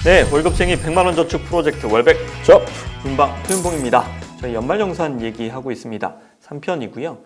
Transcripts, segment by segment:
네, 월급쟁이 100만원 저축 프로젝트 월백 저 문방 표현봉입니다. 저희 연말정산 얘기하고 있습니다. 3편이고요.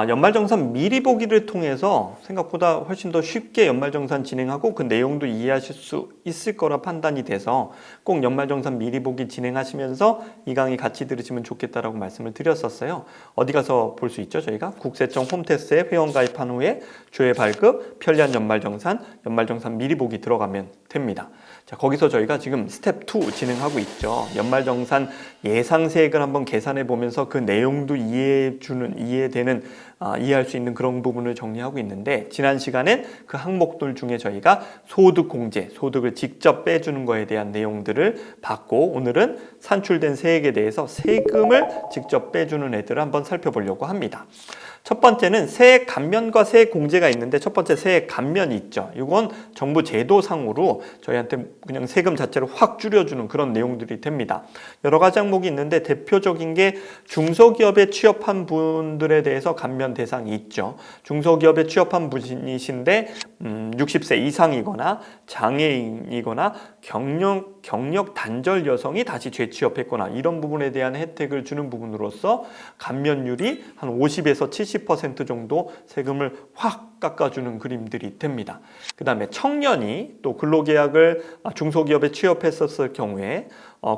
연말정산 미리 보기를 통해서 생각보다 훨씬 더 쉽게 연말정산 진행하고 그 내용도 이해하실 수 있을 거라 판단이 돼서 꼭 연말정산 미리 보기 진행하시면서 이 강의 같이 들으시면 좋겠다라고 말씀을 드렸었어요. 어디 가서 볼 수 있죠? 저희가 국세청 홈테스트에 회원 가입한 후에 조회 발급, 편리한 연말정산, 연말정산 미리 보기 들어가면 됩니다. 자, 거기서 저희가 지금 스텝 2 진행하고 있죠. 연말정산 예상세액을 한번 계산해 보면서 그 내용도 이해되는 이해할 수 있는 그런 부분을 정리하고 있는데, 지난 시간엔 그 항목들 중에 저희가 소득공제, 소득을 직접 빼주는 거에 대한 내용들을 봤고, 오늘은 산출된 세액에 대해서 세금을 직접 빼주는 애들을 한번 살펴보려고 합니다. 첫 번째는 세액 감면과 세액 공제가 있는데, 첫 번째 세액 감면이 있죠. 이건 정부 제도상으로 저희한테 그냥 세금 자체를 확 줄여주는 그런 내용들이 됩니다. 여러 가지 항목이 있는데 대표적인 게 중소기업에 취업한 분들에 대해서 감면 대상이 있죠. 중소기업에 취업한 분이신데 60세 이상이거나 장애인이거나 경력 단절 여성이 다시 재취업했거나 이런 부분에 대한 혜택을 주는 부분으로서 감면율이 한 50에서 70% 정도 세금을 확 깎아주는 그림들이 됩니다. 그 다음에 청년이 또 근로계약을 중소기업에 취업했었을 경우에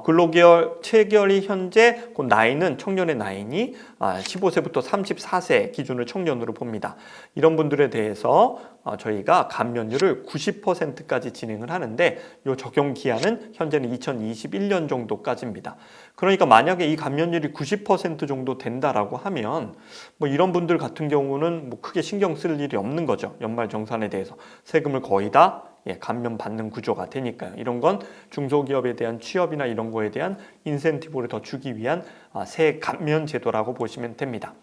근로계약 체결이 현재 그 나이는 청년의 나이니 15세부터 34세 기준을 청년으로 봅니다. 이런 분들에 대해서 저희가 감면율을 90%까지 진행을 하는데, 이 적용 기한은 현재는 2021년 정도까지입니다. 그러니까 만약에 이 감면율이 90% 정도 된다라고 하면 뭐 이런 분들 같은 경우는 뭐 크게 신경 쓸 일이 없는 거죠. 연말정산에 대해서 세금을 거의 다 감면받는 구조가 되니까요. 이런 건 중소기업에 대한 취업이나 이런 거에 대한 인센티브를 더 주기 위한 세액 감면 제도라고 보시면 됩니다.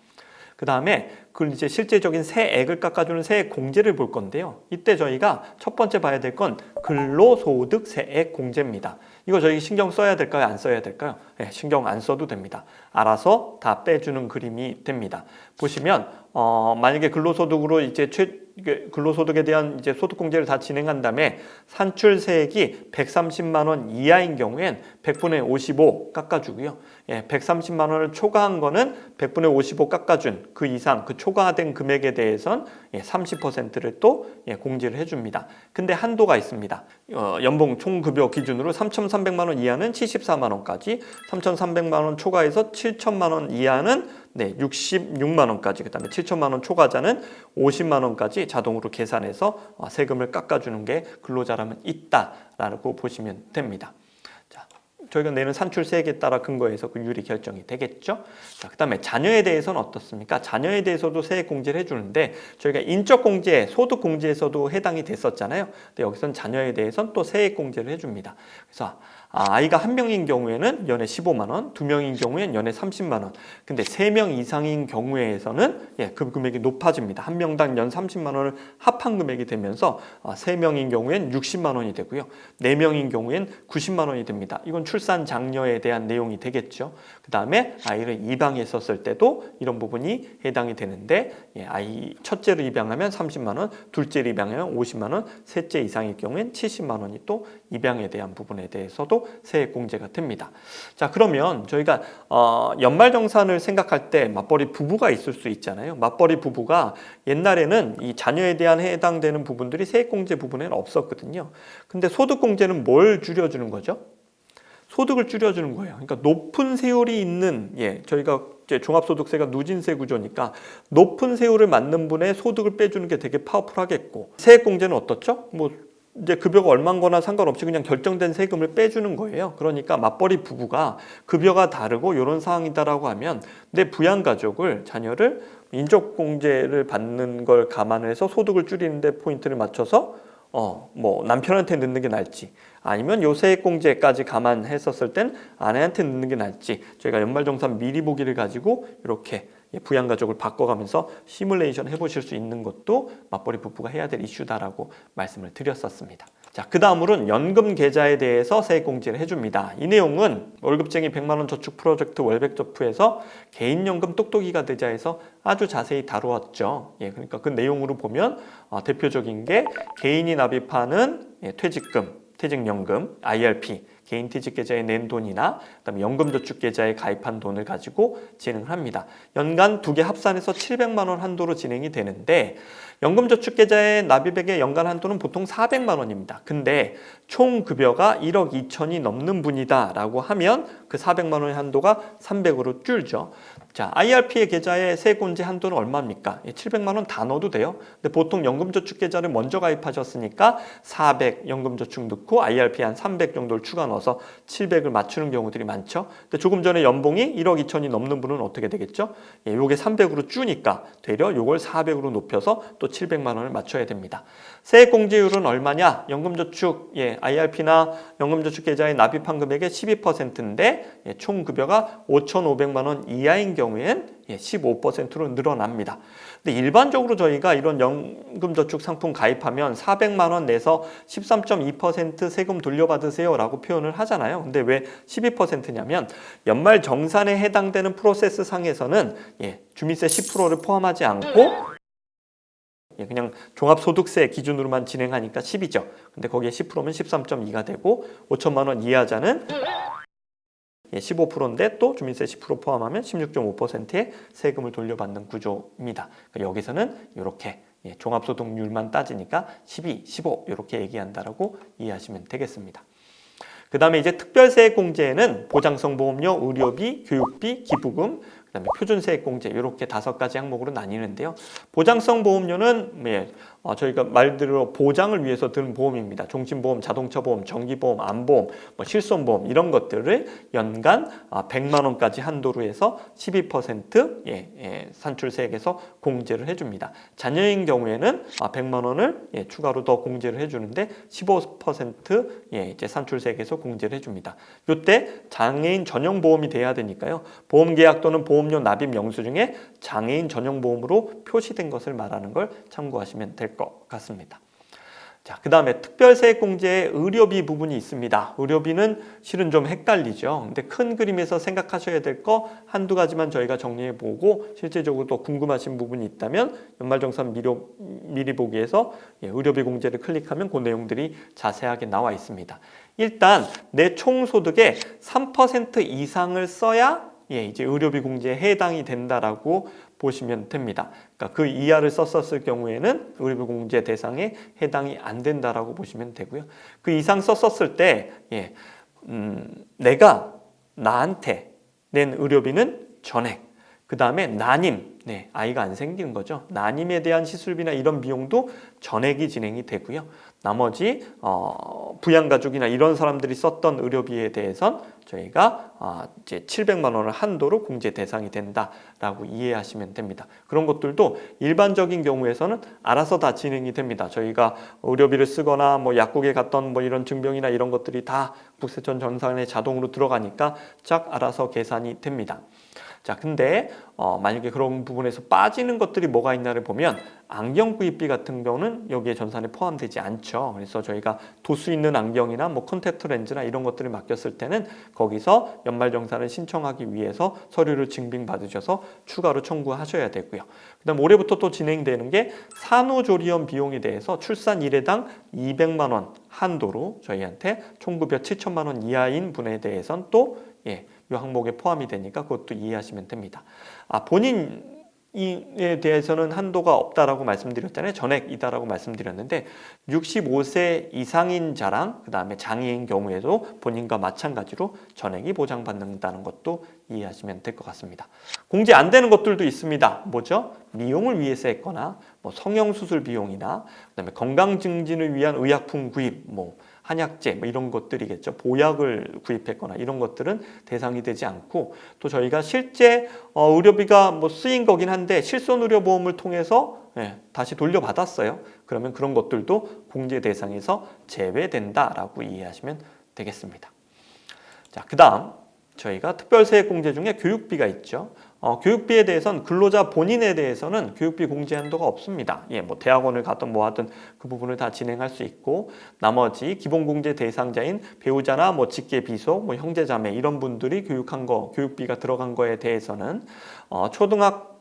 그 다음에 그 이제 실제적인 세액을 깎아주는 세액 공제를 볼 건데요. 이때 저희가 첫 번째 봐야 될 건 근로소득 세액 공제입니다. 이거 저희 신경 써야 될까요? 안 써야 될까요? 네, 신경 안 써도 됩니다. 알아서 다 빼주는 그림이 됩니다. 보시면 만약에 근로소득으로 이제 근로소득에 대한 이제 소득공제를 다 진행한 다음에 산출세액이 130만 원 이하인 경우엔 100분의 55 깎아주고요. 130만 원을 초과한 거는 100분의 55 깎아준 그 이상 그 초과된 금액에 대해선 30%를 또 공제를 해줍니다. 근데 한도가 있습니다. 연봉 총급여 기준으로 3,300만 원 이하는 74만 원까지, 3,300만 원 초과해서 7천만 원 이하는 66만 원까지, 그 다음에 7천만 원 초과자는 50만 원까지 자동으로 계산해서 세금을 깎아주는 게 근로자라면 있다라고 보시면 됩니다. 저희가 내는 산출세액에 따라 근거해서 그 율이 결정이 되겠죠. 자, 그 다음에 자녀에 대해서는 어떻습니까? 자녀에 대해서도 세액 공제를 해주는데, 저희가 인적공제, 소득공제에서도 해당이 됐었잖아요. 근데 여기서는 자녀에 대해서는 또 세액 공제를 해줍니다. 그래서 아이가 한 명인 경우에는 연에 15만 원, 두 명인 경우에는 연에 30만 원. 근데 3명 이상인 경우에서는 그 금액이 높아집니다. 한 명당 연 30만 원을 합한 금액이 되면서 3명인 경우에는 60만 원이 되고요. 4명인 경우에는 90만 원이 됩니다. 이건 출산 장려에 대한 내용이 되겠죠. 그 다음에 아이를 입양했었을 때도 이런 부분이 해당이 되는데, 아이 첫째를 입양하면 30만 원, 둘째를 입양하면 50만 원, 셋째 이상일 경우에는 70만 원이 또 입양에 대한 부분에 대해서도 세액 공제가 됩니다. 자, 그러면 저희가 연말정산을 생각할 때 맞벌이 부부가 있을 수 있잖아요. 맞벌이 부부가 옛날에는 이 자녀에 대한 해당되는 부분들이 세액 공제 부분에는 없었거든요. 근데 소득 공제는 뭘 줄여주는 거죠? 소득을 줄여주는 거예요. 그러니까 높은 세율이 있는, 저희가 이제 종합소득세가 누진세 구조니까 높은 세율을 맞는 분의 소득을 빼주는 게 되게 파워풀하겠고, 세액 공제는 어떻죠? 뭐 이제 급여가 얼마인 거나 상관없이 그냥 결정된 세금을 빼주는 거예요. 그러니까 맞벌이 부부가 급여가 다르고 이런 상황이다라고 하면 내 부양가족을, 자녀를 인적공제를 받는 걸 감안을 해서 소득을 줄이는데 포인트를 맞춰서 뭐 남편한테 넣는 게 나을지, 아니면 요 세액공제까지 감안했었을 땐 아내한테 넣는 게 나을지, 저희가 연말정산 미리 보기를 가지고 이렇게 부양가족을 바꿔가면서 시뮬레이션 해보실 수 있는 것도 맞벌이 부부가 해야 될 이슈다라고 말씀을 드렸었습니다. 자, 그 다음으로는 연금 계좌에 대해서 세액 공제를 해줍니다. 이 내용은 월급쟁이 100만원 저축 프로젝트 월백저프에서 개인연금 똑똑이가 되자에서 아주 자세히 다루었죠. 그러니까 그 내용으로 보면 대표적인 게 개인이 납입하는 퇴직금, 퇴직연금, IRP, 개인퇴직계좌에 낸 돈이나 그다음에 연금저축계좌에 가입한 돈을 가지고 진행을 합니다. 연간 두 개 합산해서 700만 원 한도로 진행이 되는데 연금저축계좌의 납입액의 연간 한도는 보통 400만 원입니다. 근데 총 급여가 1억 2천이 넘는 분이다 라고 하면 그 400만 원의 한도가 300으로 줄죠. 자, IRP의 계좌의 세액공제 한도는 얼마입니까? 700만 원 다 넣어도 돼요. 근데 보통 연금저축계좌를 먼저 가입하셨으니까 400 연금저축 넣고 IRP 한 300 정도를 추가 넣어서 700을 맞추는 경우들이 많죠. 근데 조금 전에 연봉이 1억 2천이 넘는 분은 어떻게 되겠죠? 요게 300으로 주니까 되려 요걸 400으로 높여서 또 700만 원을 맞춰야 됩니다. 세액공제율은 얼마냐? 연금저축, IRP나 연금저축계좌에 납입한 금액의 12%인데 총 급여가 5,500만 원 이하인 경우엔 15%로 늘어납니다. 근데 일반적으로 저희가 이런 연금저축 상품 가입하면 400만 원 내서 13.2% 세금 돌려받으세요 라고 표현을 하잖아요. 근데 왜 12%냐면 연말 정산에 해당되는 프로세스 상에서는 주민세 10%를 포함하지 않고 그냥 종합소득세 기준으로만 진행하니까 10이죠. 근데 거기에 10%면 13.2가 되고 5천만 원 이하자는 15%인데 또 주민세 10% 포함하면 16.5%의 세금을 돌려받는 구조입니다. 그러니까 여기서는 이렇게 종합소득률만 따지니까 12, 15 이렇게 얘기한다라고 이해하시면 되겠습니다. 그 다음에 이제 특별세액공제에는 보장성 보험료, 의료비, 교육비, 기부금, 그다음에 표준세액공제 이렇게 5가지 항목으로 나뉘는데요. 보장성 보험료는 저희가 말대로 보장을 위해서 드는 보험입니다. 종신보험, 자동차보험, 정기보험, 암보험, 실손보험 이런 것들을 연간 100만 원까지 한도로 해서 12% 산출세액에서 공제를 해줍니다. 자녀인 경우에는 100만 원을 추가로 더 공제를 해주는데 15% 이제 산출세액에서 공제를 해줍니다. 이때 장애인 전용 보험이 돼야 되니까요. 보험계약 또는 보험료 납입 영수 중에 장애인 전용 보험으로 표시된 것을 말하는 걸 참고하시면 될 것 같습니다. 자, 그 다음에 특별세액공제의 의료비 부분이 있습니다. 의료비는 실은 좀 헷갈리죠. 근데 큰 그림에서 생각하셔야 될 거 한두 가지만 저희가 정리해보고 실제적으로 또 궁금하신 부분이 있다면 연말정산 미리 보기에서 의료비 공제를 클릭하면 그 내용들이 자세하게 나와 있습니다. 일단 내 총소득의 3% 이상을 써야 이제 의료비 공제에 해당이 된다라고 보시면 됩니다. 그러니까 그 이하를 썼었을 경우에는 의료비 공제 대상에 해당이 안 된다라고 보시면 되고요. 그 이상 썼었을 때 내가 나한테 낸 의료비는 전액, 그 다음에 난임, 아이가 안 생기는 거죠. 난임에 대한 시술비나 이런 비용도 전액이 진행이 되고요. 나머지 부양가족이나 이런 사람들이 썼던 의료비에 대해선 저희가 이제 700만 원을 한도로 공제 대상이 된다라고 이해하시면 됩니다. 그런 것들도 일반적인 경우에서는 알아서 다 진행이 됩니다. 저희가 의료비를 쓰거나 약국에 갔던 이런 증병이나 이런 것들이 다 국세청 전산에 자동으로 들어가니까 쫙 알아서 계산이 됩니다. 자, 근데 만약에 그런 부분에서 빠지는 것들이 뭐가 있나를 보면 안경 구입비 같은 경우는 여기에 전산에 포함되지 않죠. 그래서 저희가 도수 있는 안경이나 콘택트 렌즈나 이런 것들을 맡겼을 때는 거기서 연말정산을 신청하기 위해서 서류를 증빙받으셔서 추가로 청구하셔야 되고요. 그다음 올해부터 또 진행되는 게 산후조리원 비용에 대해서 출산 1회당 200만 원 한도로 저희한테 총급여 7천만 원 이하인 분에 대해서는 또 이 항목에 포함이 되니까 그것도 이해하시면 됩니다. 본인에 대해서는 한도가 없다라고 말씀드렸잖아요. 전액이다라고 말씀드렸는데 65세 이상인 자랑, 그 다음에 장애인 경우에도 본인과 마찬가지로 전액이 보장받는다는 것도 이해하시면 될 것 같습니다. 공제 안 되는 것들도 있습니다. 뭐죠? 미용을 위해서 했거나 성형수술 비용이나 그다음에 건강 증진을 위한 의약품 구입, 한약재 이런 것들이겠죠. 보약을 구입했거나 이런 것들은 대상이 되지 않고 또 저희가 실제 의료비가 쓰인 거긴 한데 실손의료보험을 통해서 다시 돌려받았어요. 그러면 그런 것들도 공제 대상에서 제외된다라고 이해하시면 되겠습니다. 자, 그다음 저희가 특별세액공제 중에 교육비가 있죠. 교육비에 대해서는 근로자 본인에 대해서는 교육비 공제 한도가 없습니다. 대학원을 가든 하든 그 부분을 다 진행할 수 있고 나머지 기본공제 대상자인 배우자나 직계 비속, 형제자매 이런 분들이 교육비가 들어간 거에 대해서는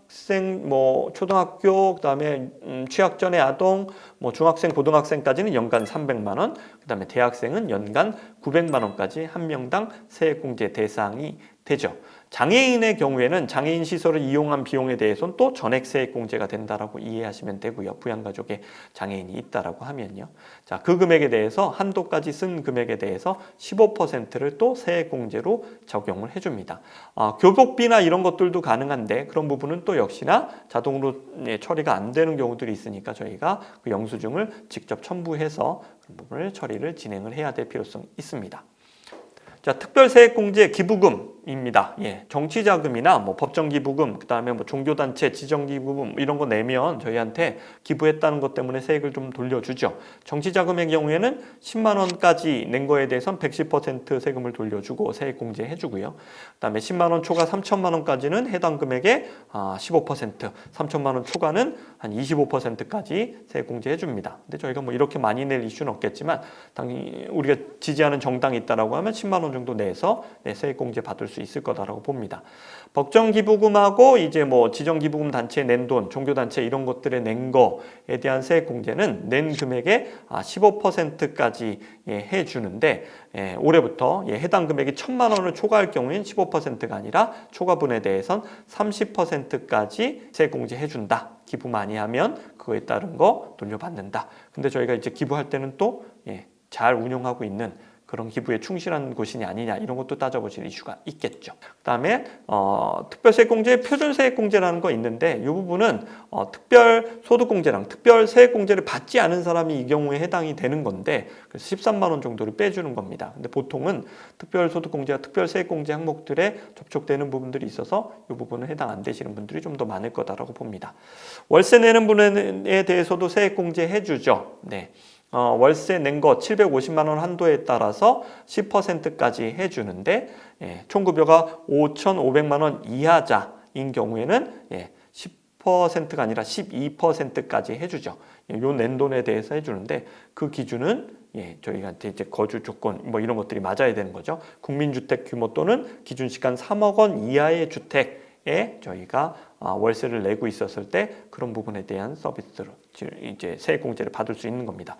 중학생, 뭐 초등학교, 그다음에 취학 전의 아동, 뭐 중학생, 고등학생까지는 연간 300만 원, 그다음에 대학생은 연간 900만 원까지 한 명당 세액공제 대상이 되죠. 장애인의 경우에는 장애인 시설을 이용한 비용에 대해서는 또 전액 세액공제가 된다라고 이해하시면 되고요. 부양가족에 장애인이 있다라고 하면요. 자, 그 금액에 대해서 한도까지 쓴 금액에 대해서 15%를 또 세액공제로 적용을 해줍니다. 교복비나 이런 것들도 가능한데 그런 부분은 또 역시나 자동으로 처리가 안 되는 경우들이 있으니까 저희가 그 영수증을 직접 첨부해서 그 부분을 처리를 진행을 해야 될 필요성이 있습니다. 자, 특별세액공제 기부금입니다. 예, 정치자금이나 뭐 법정기부금, 그 다음에 뭐 종교단체 지정기부금 이런 거 내면 저희한테 기부했다는 것 때문에 세액을 좀 돌려주죠. 정치자금의 경우에는 10만 원까지 낸 거에 대해서는 110% 세금을 돌려주고 세액공제 해주고요. 그 다음에 10만 원 초과 3천만 원까지는 해당 금액의 15%, 3천만 원 초과는 한 25%까지 세액공제 해줍니다. 근데 저희가 뭐 이렇게 많이 낼 이슈는 없겠지만 당연히 우리가 지지하는 정당이 있다라고 하면 10만 원 정도 내서 세액공제 받을 수 있을 거다라고 봅니다. 법정기부금하고 이제 뭐 지정기부금 단체에 낸 돈, 종교단체 이런 것들에 낸 거에 대한 세액공제는 낸 금액의 15%까지 해주는데 올해부터 해당 금액이 1,000만 원을 초과할 경우에는 15%가 아니라 초과분에 대해선 30%까지 세액공제 해준다. 기부 많이 하면 그거에 따른 거 돌려받는다. 근데 저희가 이제 기부할 때는 또 잘 운용하고 있는 그런 기부에 충실한 곳이냐 아니냐 이런 것도 따져보실 이슈가 있겠죠. 그다음에 특별세액공제, 표준세액공제라는 거 있는데 이 부분은 특별소득공제랑 특별세액공제를 받지 않은 사람이 이 경우에 해당이 되는 건데 그래서 13만 원 정도를 빼주는 겁니다. 근데 보통은 특별소득공제와 특별세액공제 항목들에 접촉되는 부분들이 있어서 이 부분은 해당 안 되시는 분들이 좀 더 많을 거다라고 봅니다. 월세 내는 분에 대해서도 세액공제 해주죠. 네. 월세 낸 거 750만 원 한도에 따라서 10%까지 해주는데 총급여가 5,500만 원 이하자인 경우에는 10%가 아니라 12%까지 해주죠. 요 낸 돈에 대해서 해주는데 그 기준은 저희한테 이제 거주 조건 뭐 이런 것들이 맞아야 되는 거죠. 국민주택 규모 또는 기준시간 3억 원 이하의 주택에 저희가 월세를 내고 있었을 때 그런 부분에 대한 서비스를 이제 세액공제를 받을 수 있는 겁니다.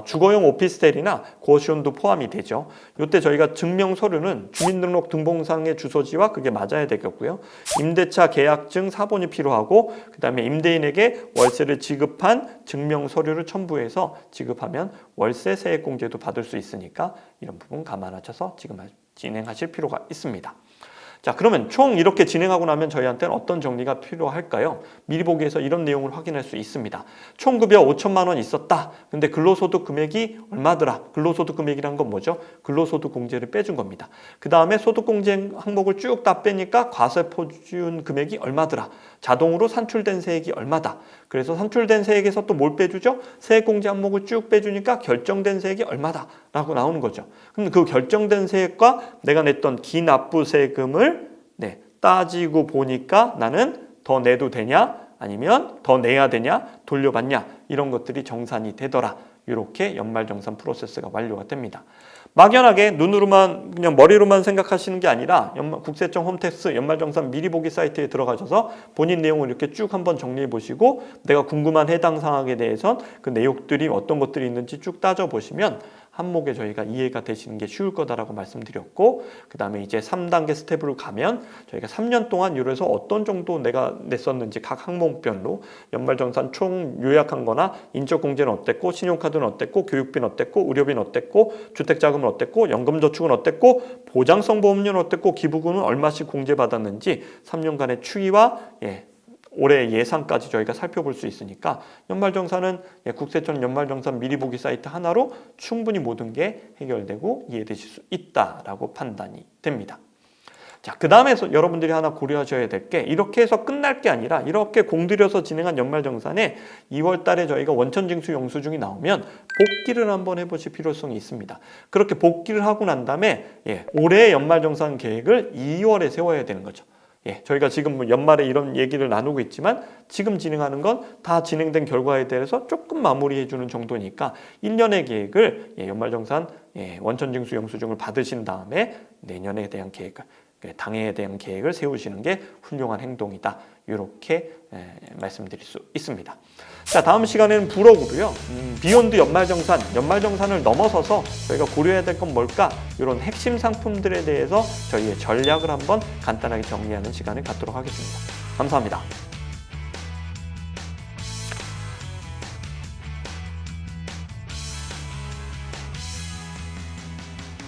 주거용 오피스텔이나 고시원도 포함이 되죠. 이때 저희가 증명 서류는 주민등록 등본상의 주소지와 그게 맞아야 되겠고요. 임대차 계약증 사본이 필요하고 그다음에 임대인에게 월세를 지급한 증명 서류를 첨부해서 지급하면 월세 세액공제도 받을 수 있으니까 이런 부분 감안하셔서 지금 진행하실 필요가 있습니다. 자, 그러면 총 이렇게 진행하고 나면 저희한테는 어떤 정리가 필요할까요? 미리 보기에서 이런 내용을 확인할 수 있습니다. 총 급여 5천만 원 있었다. 근데 근로소득 금액이 얼마더라? 근로소득 금액이란 건 뭐죠? 근로소득 공제를 빼준 겁니다. 그 다음에 소득공제 항목을 쭉 다 빼니까 과세표준 금액이 얼마더라? 자동으로 산출된 세액이 얼마다? 그래서 산출된 세액에서 또 뭘 빼주죠? 세액공제 항목을 쭉 빼주니까 결정된 세액이 얼마다? 라고 나오는 거죠. 그럼 그 결정된 세액과 내가 냈던 기납부 세금을 따지고 보니까 나는 더 내도 되냐? 아니면 더 내야 되냐? 돌려받냐? 이런 것들이 정산이 되더라. 이렇게 연말정산 프로세스가 완료가 됩니다. 막연하게 눈으로만 그냥 머리로만 생각하시는 게 아니라 국세청 홈택스 연말정산 미리 보기 사이트에 들어가셔서 본인 내용을 이렇게 쭉 한번 정리해 보시고 내가 궁금한 해당 사항에 대해선 그 내용들이 어떤 것들이 있는지 쭉 따져보시면 항목에 저희가 이해가 되시는 게 쉬울 거다라고 말씀드렸고 그 다음에 이제 3단계 스텝으로 가면 저희가 3년 동안 이래서 어떤 정도 내가 냈었는지 각 항목별로 연말정산 총 요약한 거나 인적공제는 어땠고 신용카드는 어땠고 교육비는 어땠고 의료비는 어땠고 주택자금은 어땠고 연금저축은 어땠고 보장성 보험료는 어땠고 기부금은 얼마씩 공제받았는지 3년간의 추이와 올해 예상까지 저희가 살펴볼 수 있으니까 연말정산은 국세청 연말정산 미리보기 사이트 하나로 충분히 모든 게 해결되고 이해되실 수 있다라고 판단이 됩니다. 자, 그 다음에 여러분들이 하나 고려하셔야 될 게 이렇게 해서 끝날 게 아니라 이렇게 공들여서 진행한 연말정산에 2월 달에 저희가 원천징수 영수증이 나오면 복기를 한번 해보실 필요성이 있습니다. 그렇게 복기를 하고 난 다음에 올해 연말정산 계획을 2월에 세워야 되는 거죠. 저희가 지금 연말에 이런 얘기를 나누고 있지만 지금 진행하는 건 다 진행된 결과에 대해서 조금 마무리해 주는 정도니까 1년의 계획을 연말정산 원천징수 영수증을 받으신 다음에 내년에 대한 계획을 당해에 대한 계획을 세우시는 게 훌륭한 행동이다. 이렇게 말씀드릴 수 있습니다. 자, 다음 시간에는 부록으로요. 비욘드 연말정산을 넘어서서 저희가 고려해야 될 건 뭘까? 이런 핵심 상품들에 대해서 저희의 전략을 한번 간단하게 정리하는 시간을 갖도록 하겠습니다. 감사합니다.